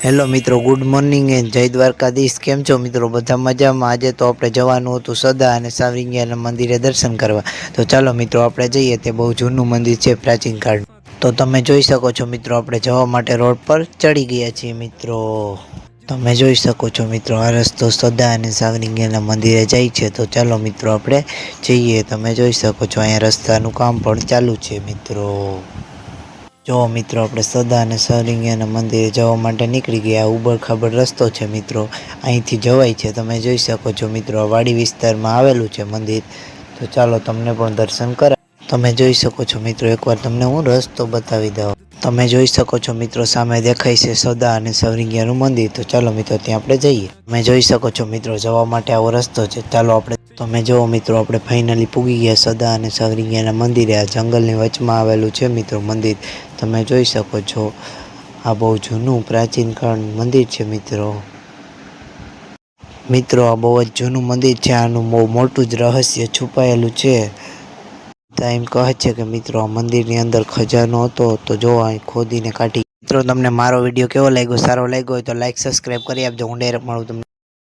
Hello મિત્રો, good morning and જય દ્વારકાધીશ। કેમ છો મિત્રો? બધા મજામાં। આજે તો આપણે જવાનું હતું સદા અને સાવરિંગિયાના મંદિરે દર્શન કરવા। તો ચાલો મિત્રો આપણે જઈએ। તે બહુ જૂનું મંદિર છે, પ્રાચીન કાળ। તો તમે જોઈ શકો છો મિત્રો, આપણે જવા માટે રોડ પર ચડી ગયા છીએ મિત્રો। તમે જોઈ શકો છો મિત્રો, આ રસ્તો સદા અને સાવરિંગિયાના મંદિરે જાય છે। તો ચાલો મિત્રો આપણે જઈએ। તમે જોઈ શકો છો અહીંયા રસ્તાનું કામ પણ ચાલુ છે મિત્રો। જો મિત્રો, આપણે સદા અને સાવરિંગિયાના મંદિરે જવા માટે નીકળી ગયા। ઉબડ-ખાબડ રસ્તો છે મિત્રો, અહીંથી જવાય છે। તમે જોઈ શકો છો મિત્રો, આ વાડી વિસ્તારમાં આવેલું છે મંદિર। તો ચાલો તમને પણ દર્શન કરાવ। તમે જોઈ શકો છો મિત્રો, એકવાર તમને હું રસ્તો બતાવી દઉં। તમે જોઈ શકો છો મિત્રો, સામે દેખાય છે સદા અને સાવરિંગિયાનું મંદિર। તો ચાલો મિત્રો ત્યાં આપણે જઈએ। તમે જોઈ શકો છો મિત્રો, જવા માટે આવો રસ્તો છે। ચાલો આપણે, તમે જુઓ મિત્રો, આપણે ફાઇનલી પૂગી ગયા સદા અને સાવરિંગિયાના મંદિરે। આ જંગલની વચમાં આવેલું છે મિત્રો મંદિર। તમે જોઈ શકો છો, આ બહુ જૂનું પ્રાચીન કાળનું મંદિર છે મિત્રો। મિત્રો, આ બહુ જ જૂનું મંદિર છે। આનું બહુ મોટું જ રહસ્ય છુપાયેલું છે। એમ કહે છે કે મિત્રો, આ મંદિરની અંદર ખજાનો હતો, તો જો અહીં ખોદીને કાઢી। મિત્રો, તમને મારો વિડીયો કેવો લાગ્યો? સારો લાગ્યો હોય તો લાઈક સબસ્ક્રાઈબ કરી આપજો। હું ડાયરેક્ટ મળું તમને।